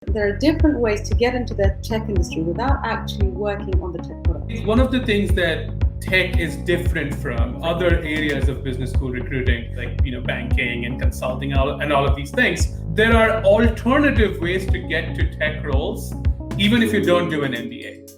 There are different ways to get into the tech industry without actually working on the tech product. One of the things that tech is different from other areas of business school recruiting, like banking and consulting and all of these things, there are alternative ways to get to tech roles, even if you don't do an MBA.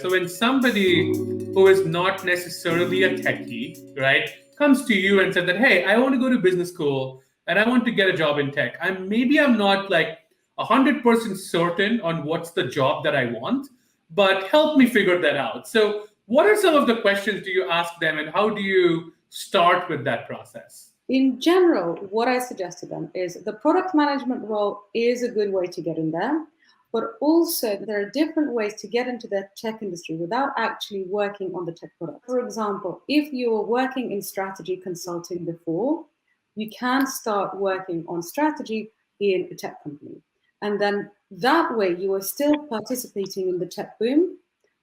So when somebody who is not necessarily a techie, right, comes to you and said that, hey, I want to go to business school and I want to get a job in tech. I'm not like 100% certain on what's the job that I want, but help me figure that out. So what are some of the questions do you ask them and how do you start with that process? In general, what I suggest to them is the product management role is a good way to get in there, but also there are different ways to get into the tech industry without actually working on the tech product. For example, if you were working in strategy consulting before, you can start working on strategy in a tech company. And then that way you are still participating in the tech boom,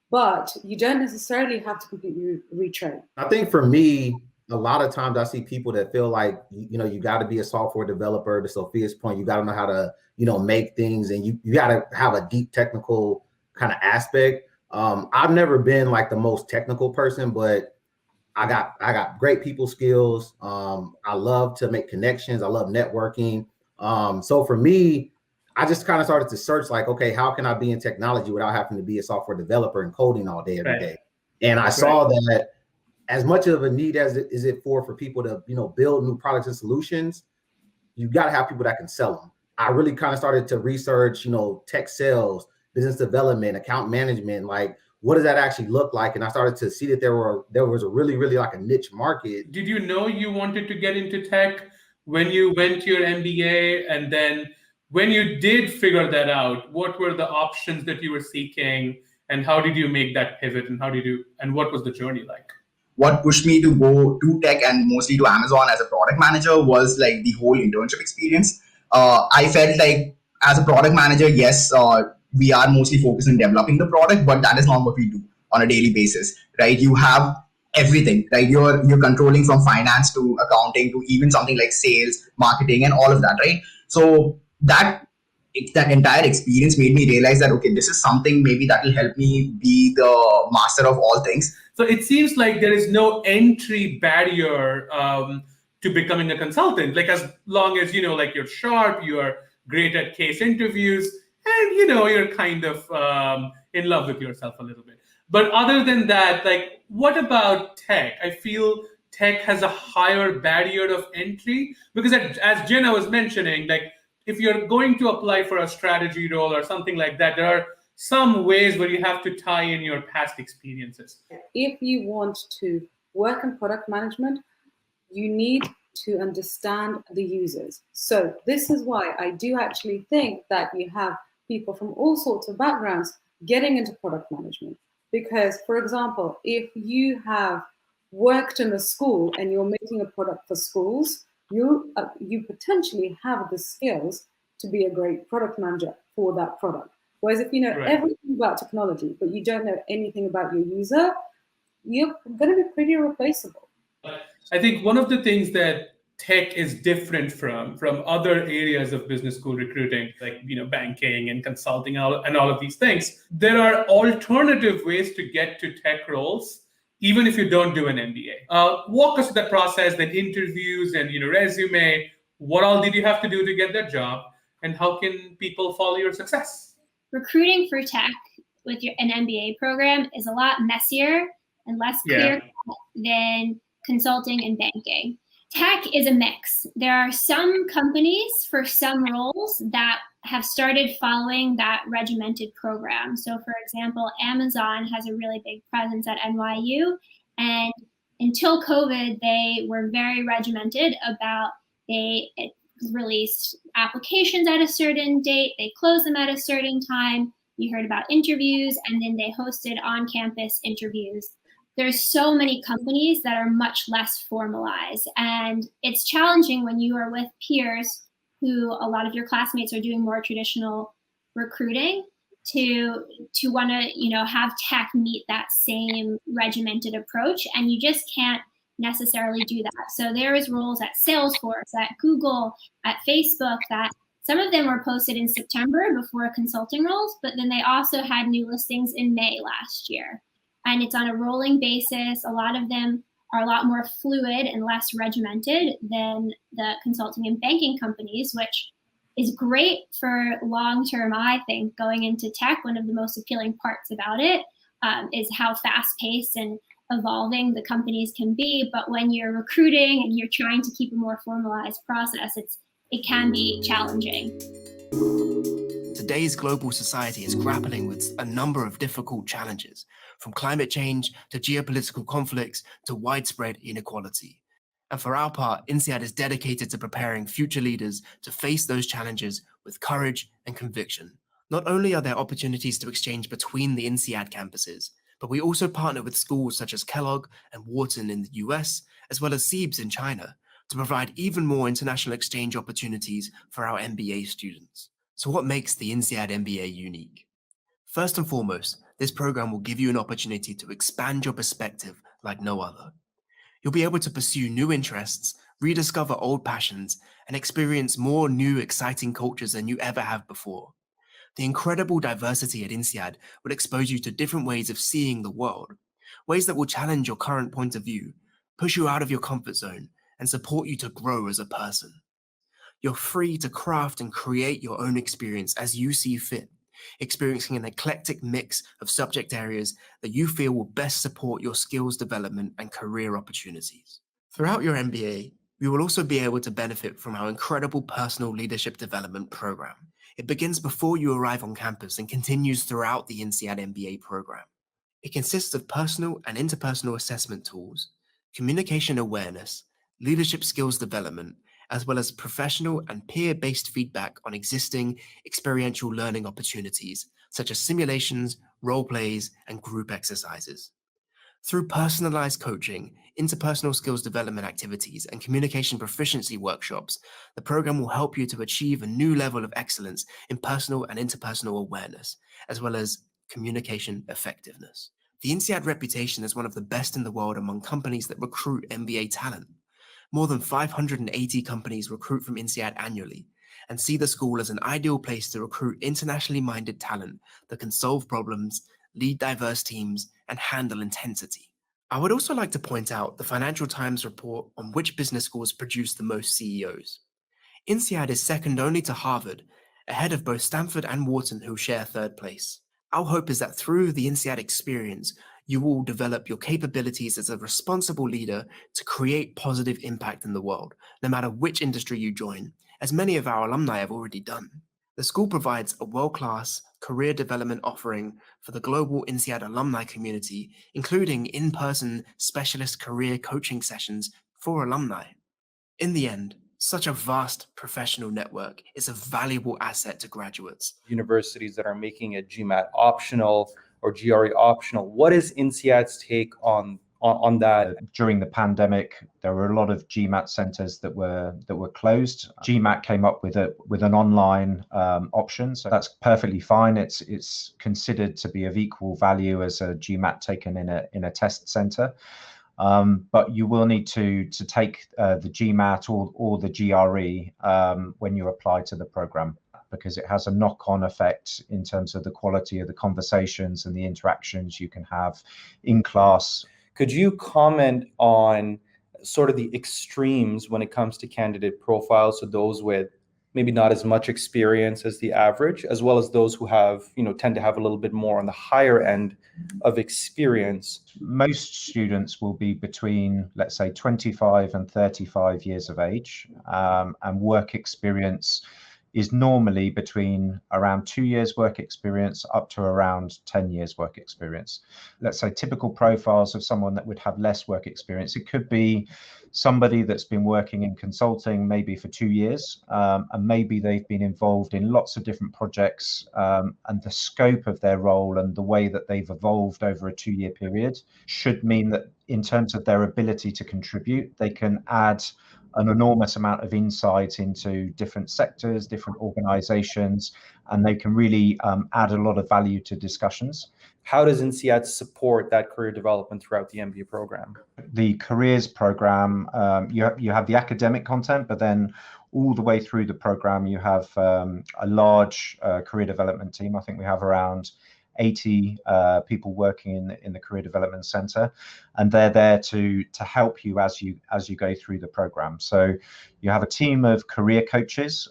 but you don't necessarily have to completely retrain. I think for me, a lot of times I see people that feel like, you got to be a software developer. To Sophia's point, you got to know how to, make things, and you got to have a deep technical kind of aspect. I've never been like the most technical person, but I got great people skills. I love to make connections. I love networking. So for me, I just kind of started to search like, okay, how can I be in technology without having to be a software developer and coding all day, every day? And I saw that as much of a need as it is for people to, build new products and solutions, you got to have people that can sell them. I really kind of started to research, tech sales, business development, account management, like what does that actually look like? And I started to see that there was a really, really like a niche market. Did you know you wanted to get into tech when you went to your MBA? And then when you did figure that out, what were the options that you were seeking? And how did you make that pivot? And what was the journey like? What pushed me to go to tech and mostly to Amazon as a product manager was like the whole internship experience. I felt like as a product manager, yes, we are mostly focused on developing the product, but that is not what we do on a daily basis, right? You have everything, right? You're controlling from finance to accounting to even something like sales, marketing, and all of that, right? So that entire experience made me realize that, okay, this is something maybe that will help me be the master of all things. So it seems like there is no entry barrier to becoming a consultant. Like as long as, like you're sharp, you are great at case interviews, and, you're kind of in love with yourself a little bit. But other than that, like, what about tech? I feel tech has a higher barrier of entry because as Jenna was mentioning, like, if you're going to apply for a strategy role or something like that, there are some ways where you have to tie in your past experiences. If you want to work in product management, you need to understand the users. So this is why I do actually think that you have people from all sorts of backgrounds getting into product management. Because, for example, if you have worked in a school and you're making a product for schools, you potentially have the skills to be a great product manager for that product. Whereas if you know everything about technology, but you don't know anything about your user, you're going to be pretty replaceable. I think one of the things that tech is different from other areas of business school recruiting, like banking and consulting and all of these things, there are alternative ways to get to tech roles, even if you don't do an MBA. Walk us through that process, then interviews and resume. What all did you have to do to get that job, and how can people follow your success? Recruiting for tech with an MBA program is a lot messier and less clear than consulting and banking. Tech is a mix. There are some companies for some roles that have started following that regimented program. So for example, Amazon has a really big presence at NYU, and until COVID, they were very regimented about they released applications at a certain date, they closed them at a certain time, you heard about interviews, and then they hosted on-campus interviews. There's so many companies that are much less formalized, and it's challenging when you are with peers who a lot of your classmates are doing more traditional recruiting to want to have tech meet that same regimented approach, and you just can't necessarily do that. So there is roles at Salesforce, at Google, at Facebook that Some of them were posted in September before consulting roles, but then they also had new listings in May last year. And it's on a rolling basis. A lot of them are a lot more fluid and less regimented than the consulting and banking companies, which is great for long-term, I think, going into tech. One of the most appealing parts about it is how fast-paced and evolving the companies can be. But when you're recruiting and you're trying to keep a more formalized process, it can be challenging. Today's global society is grappling with a number of difficult challenges, from climate change to geopolitical conflicts to widespread inequality. And for our part, Insead is dedicated to preparing future leaders to face those challenges with courage and conviction. Not only are there opportunities to exchange between the Insead campuses, but we also partner with schools such as Kellogg and Wharton in the US, as well as SEABS in China, to provide even more international exchange opportunities for our MBA students. So what makes the Insead MBA unique? First and foremost, this program will give you an opportunity to expand your perspective like no other. You'll be able to pursue new interests, rediscover old passions, and experience more new, exciting cultures than you ever have before. The incredible diversity at Insead will expose you to different ways of seeing the world, ways that will challenge your current point of view, push you out of your comfort zone, and support you to grow as a person. You're free to craft and create your own experience as you see fit, experiencing an eclectic mix of subject areas that you feel will best support your skills development and career opportunities. Throughout your MBA, you will also be able to benefit from our incredible personal leadership development program. It begins before you arrive on campus and continues throughout the Insead MBA program. It consists of personal and interpersonal assessment tools, communication awareness, leadership skills development, as well as professional and peer-based feedback on existing experiential learning opportunities, such as simulations, role plays, and group exercises. Through personalized coaching, interpersonal skills development activities, and communication proficiency workshops, the program will help you to achieve a new level of excellence in personal and interpersonal awareness, as well as communication effectiveness. The Insead reputation is one of the best in the world among companies that recruit MBA talent. More than 580 companies recruit from Insead annually and see the school as an ideal place to recruit internationally minded talent that can solve problems, lead diverse teams, and handle intensity. I would also like to point out the Financial Times report on which business schools produce the most CEOs. Insead is second only to Harvard, ahead of both Stanford and Wharton, who share third place. Our hope is that through the Insead experience, you will develop your capabilities as a responsible leader to create positive impact in the world, no matter which industry you join, as many of our alumni have already done. The school provides a world-class career development offering for the global Insead alumni community, including in-person specialist career coaching sessions for alumni. In the end, such a vast professional network is a valuable asset to graduates. Universities that are making it GMAT optional or GRE optional. What is Insead's take on that? During the pandemic, there were a lot of GMAT centers that were closed. GMAT came up with an online option, so that's perfectly fine. It's considered to be of equal value as a GMAT taken in a test center. But you will need to take the GMAT or the GRE when you apply to the program, because it has a knock-on effect in terms of the quality of the conversations and the interactions you can have in class. Could you comment on sort of the extremes when it comes to candidate profiles, so those with maybe not as much experience as the average, as well as those who have, tend to have a little bit more on the higher end of experience? Most students will be between, let's say, 25 and 35 years of age, and work experience is normally between around 2 years work experience up to around 10 years work experience. Let's say typical profiles of someone that would have less work experience. It could be somebody that's been working in consulting maybe for 2 years, and maybe they've been involved in lots of different projects, and the scope of their role and the way that they've evolved over a 2-year period should mean that in terms of their ability to contribute, they can add an enormous amount of insight into different sectors, different organizations, and they can really add a lot of value to discussions. How does Insead support that career development throughout the MBA program? The careers program, you have the academic content, but then all the way through the program. You have a large career development team. I think we have around 80 people working in the Career Development Center, and they're there to help you as you go through the program. So you have a team of career coaches.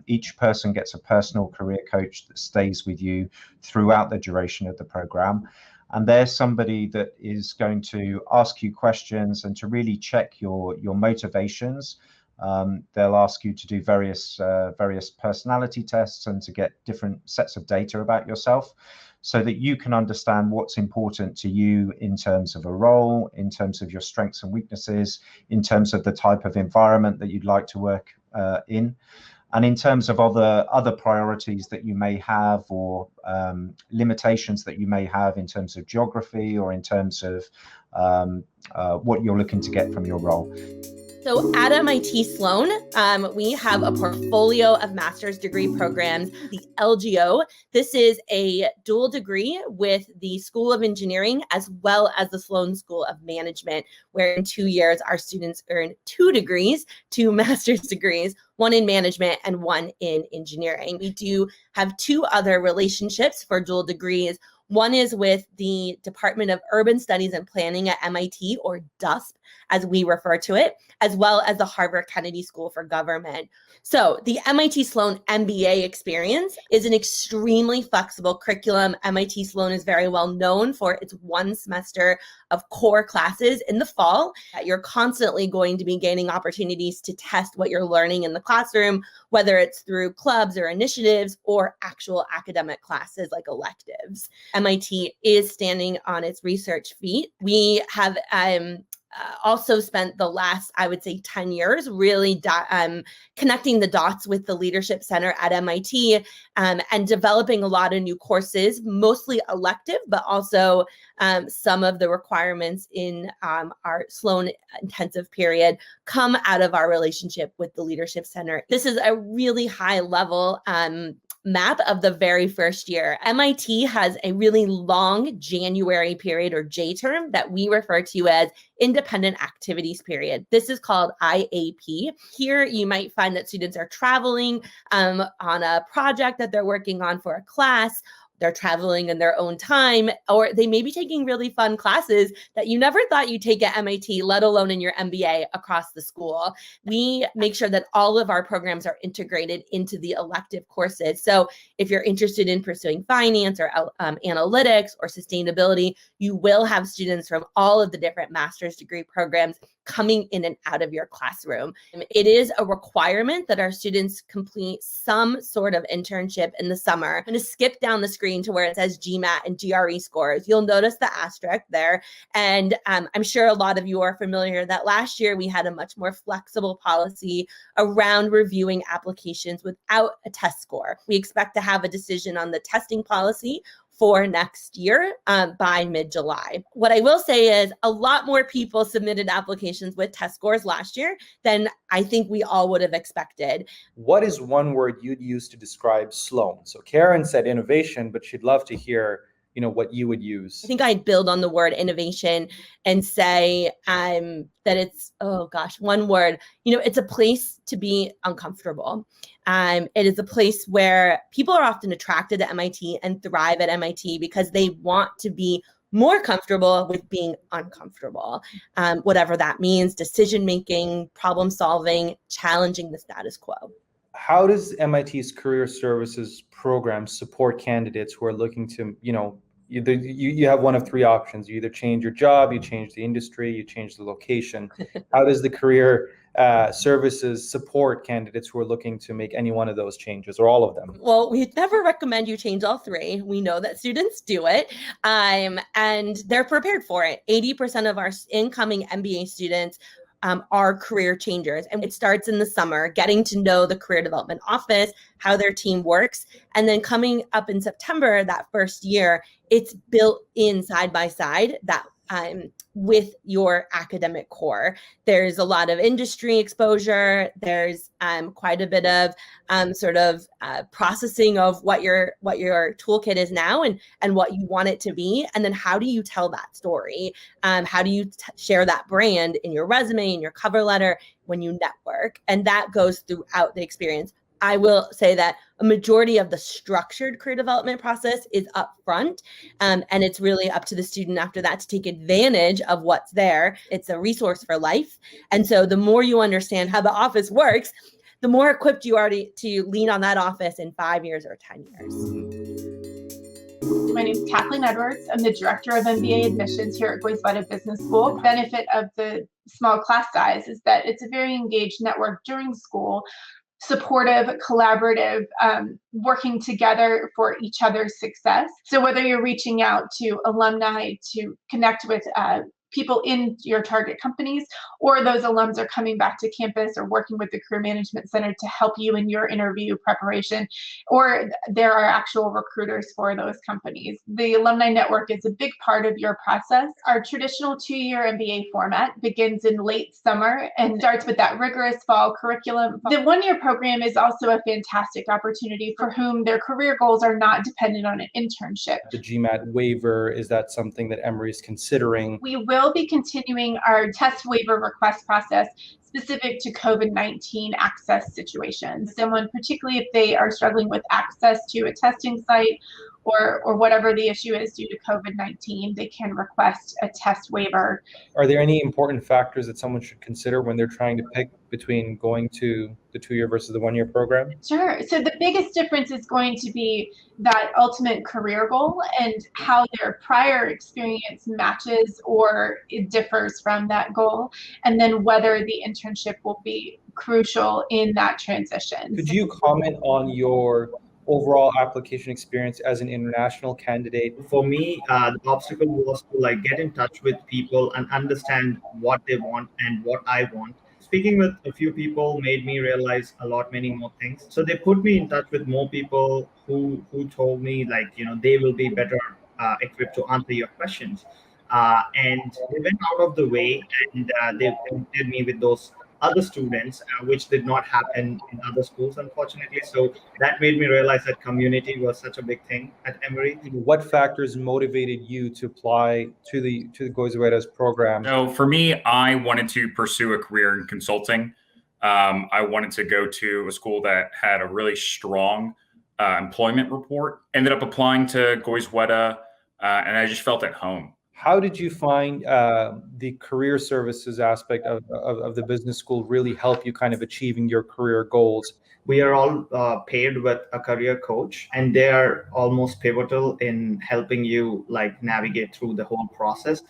Each person gets a personal career coach that stays with you throughout the duration of the program. And there's somebody that is going to ask you questions and to really check your motivations. They'll ask you to do various personality tests and to get different sets of data about yourself, so that you can understand what's important to you in terms of a role, in terms of your strengths and weaknesses, in terms of the type of environment that you'd like to work in, and in terms of other priorities that you may have, or limitations that you may have in terms of geography, or in terms of what you're looking to get from your role. So at MIT Sloan, we have a portfolio of master's degree programs, the LGO. This is a dual degree with the School of Engineering as well as the Sloan School of Management, where in 2 years, our students earn 2 degrees, 2 master's degrees, one in management and one in engineering. We do have 2 other relationships for dual degrees. One is with the Department of Urban Studies and Planning at MIT, or DUSP, as we refer to it, as well as the Harvard Kennedy School for Government. So the MIT Sloan MBA experience is an extremely flexible curriculum. MIT Sloan is very well known for its 1 semester of core classes in the fall. You're constantly going to be gaining opportunities to test what you're learning in the classroom, whether it's through clubs or initiatives or actual academic classes like electives. MIT is standing on its research feet. We have also spent the last, I would say, 10 years really connecting the dots with the Leadership Center at MIT and developing a lot of new courses, mostly elective, but also some of the requirements in our Sloan intensive period come out of our relationship with the Leadership Center. This is a really high level map of the very first year. MIT has a really long January period, or J term, that we refer to as Independent Activities Period. This is called IAP. Here you might find that students are traveling on a project that they're working on for a class. They're traveling in their own time, or they may be taking really fun classes that you never thought you'd take at MIT, let alone in your MBA across the school. We make sure that all of our programs are integrated into the elective courses. So if you're interested in pursuing finance or analytics or sustainability, you will have students from all of the different master's degree programs coming in and out of your classroom. It is a requirement that our students complete some sort of internship in the summer. I'm going to skip down the screen to where it says GMAT and GRE scores. You'll notice the asterisk there. And I'm sure a lot of you are familiar that last year we had a much more flexible policy around reviewing applications without a test score. We expect to have a decision on the testing policy for next year by mid-July. What I will say is a lot more people submitted applications with test scores last year than I think we all would have expected. What is one word you'd use to describe Sloan? So Karen said innovation, but she'd love to hear, what you would use. I think I'd build on the word innovation and say that it's, one word, it's a place to be uncomfortable. It is a place where people are often attracted to MIT and thrive at MIT because they want to be more comfortable with being uncomfortable, whatever that means: decision-making, problem solving, challenging the status quo. How does MIT's career services program support candidates who are looking to, you have one of 3 options. You either change your job, you change the industry, you change the location. How does the career services support candidates who are looking to make any one of those changes, or all of them? Well, we never recommend you change all 3. We know that students do it, and they're prepared for it. 80% of our incoming MBA students are career changers. And it starts in the summer, getting to know the career development office, how their team works. And then coming up in September, that first year, it's built in side by side, that with your academic core. There's a lot of industry exposure. There's quite a bit of processing of what your toolkit is now and what you want it to be. And then how do you tell that story? How do you share that brand in your resume, in your cover letter, when you network? And that goes throughout the experience. I will say that a majority of the structured career development process is up front, and it's really up to the student after that to take advantage of what's there. It's a resource for life. And so the more you understand how the office works, the more equipped you are to lean on that office in 5 years or 10 years. My name is Kathleen Edwards. I'm the Director of MBA Admissions here at Goizueta Business School. The benefit of the small class size is that it's a very engaged network during school, supportive, collaborative, working together for each other's success. So whether you're reaching out to alumni to connect with people in your target companies, or those alums are coming back to campus or working with the Career Management Center to help you in your interview preparation, or there are actual recruiters for those companies. The alumni network is a big part of your process. Our traditional 2-year MBA format begins in late summer and starts with that rigorous fall curriculum. The 1-year program is also a fantastic opportunity for whom their career goals are not dependent on an internship. The GMAT waiver, is that something that Emory is considering? We will be continuing our test waiver request process specific to COVID-19 access situations. Someone, particularly if they are struggling with access to a testing site or whatever the issue is due to COVID-19, they can request a test waiver. Are there any important factors that someone should consider when they're trying to pick between going to the 2-year versus the 1-year program? Sure. So the biggest difference is going to be that ultimate career goal and how their prior experience matches or it differs from that goal, and then whether the internship will be crucial in that transition. Could you comment on your overall application experience as an international candidate? For me, the obstacle was to get in touch with people and understand what they want and what I want. Speaking with a few people made me realize many more things. So they put me in touch with more people who told me they will be better equipped to answer your questions. And they went out of the way and they connected me with those other students, which did not happen in other schools, unfortunately. So that made me realize that community was such a big thing at Emory. What factors motivated you to apply to the Goizueta's program? So for me, I wanted to pursue a career in consulting. I wanted to go to a school that had a really strong employment report. Ended up applying to Goizueta, and I just felt at home. How did you find the career services aspect of the business school really help you kind of achieving your career goals? We are all paired with a career coach, and they are almost pivotal in helping you navigate through the whole process.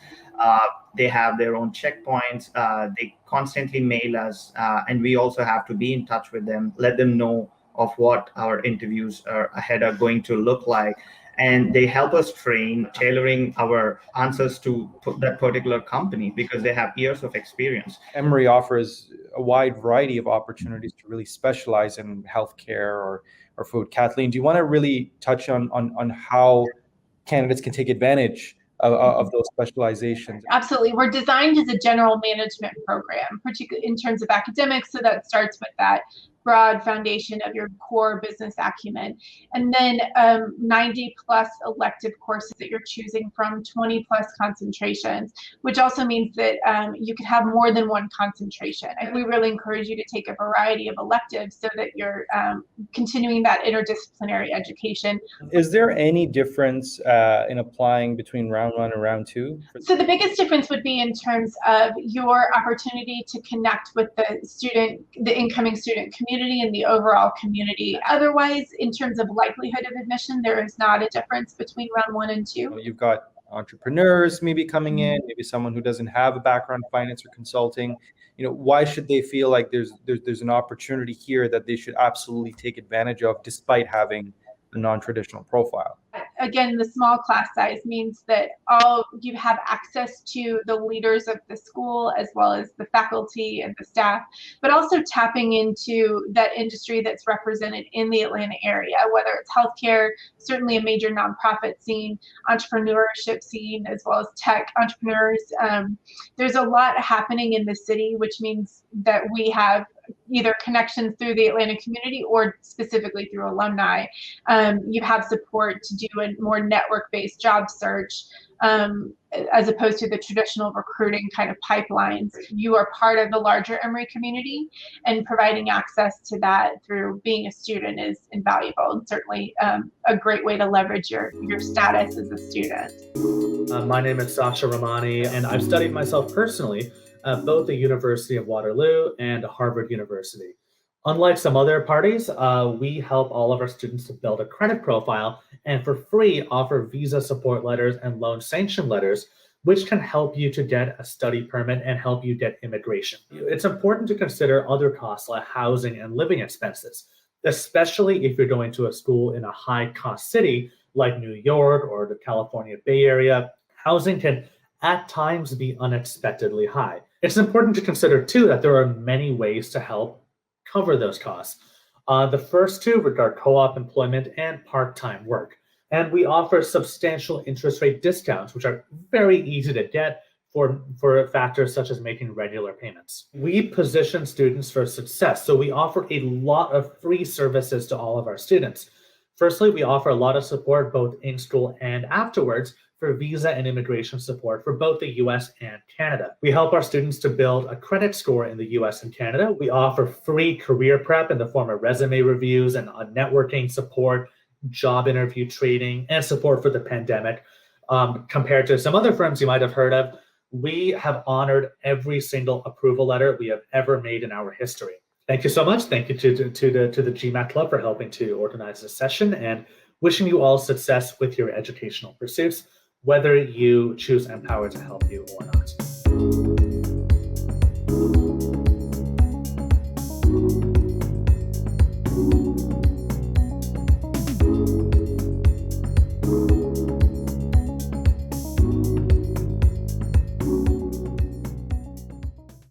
They have their own checkpoints. They constantly mail us, and we also have to be in touch with them, let them know of what our interviews ahead are going to look like. And they help us train, tailoring our answers to that particular company because they have years of experience. Emory offers a wide variety of opportunities to really specialize in healthcare or food. Kathleen, do you want to really touch on how candidates can take advantage of those specializations? Absolutely. We're designed as a general management program, particularly in terms of academics. So that starts with that broad foundation of your core business acumen. And then 90 plus elective courses that you're choosing from, 20 plus concentrations, which also means that you could have more than one concentration. And we really encourage you to take a variety of electives so that you're continuing that interdisciplinary education. Is there any difference in applying between round 1 and round 2? So the biggest difference would be in terms of your opportunity to connect with the incoming student community and the overall community. Otherwise, in terms of likelihood of admission, there is not a difference between round 1 and 2. You've got entrepreneurs maybe coming in, maybe someone who doesn't have a background in finance or consulting. Why should they feel like there's an opportunity here that they should absolutely take advantage of despite having a non-traditional profile? again, the small class size means that you have access to the leaders of the school as well as the faculty and the staff, but also tapping into that industry that's represented in the Atlanta area, whether it's healthcare, certainly a major nonprofit scene, entrepreneurship scene, as well as tech entrepreneurs. There's a lot happening in the city, which means that we have either connections through the Atlanta community or specifically through alumni. You have support to do a more network-based job search as opposed to the traditional recruiting kind of pipelines. You are part of the larger Emory community, and providing access to that through being a student is invaluable, and certainly a great way to leverage your status as a student. My name is Sasha Ramani, and I've studied myself personally at both the University of Waterloo and Harvard University. Unlike some other parties, we help all of our students to build a credit profile and for free offer visa support letters and loan sanction letters, which can help you to get a study permit and help you get immigration. It's important to consider other costs like housing and living expenses, especially if you're going to a school in a high-cost city like New York or the California Bay Area. Housing can at times be unexpectedly high. It's important to consider too that there are many ways to help cover those costs. The first two regard co-op employment and part-time work. And we offer substantial interest rate discounts, which are very easy to get for factors such as making regular payments. We position students for success, so we offer a lot of free services to all of our students. Firstly, we offer a lot of support both in school and afterwards for visa and immigration support for both the US and Canada. We help our students to build a credit score in the US and Canada. We offer free career prep in the form of resume reviews and networking support, job interview training, and support for the pandemic. Compared to some other firms you might have heard of, we have honored every single approval letter we have ever made in our history. Thank you so much. Thank you to the GMAT Club for helping to organize this session, and wishing you all success with your educational pursuits, whether you choose MPOWER to help you or not.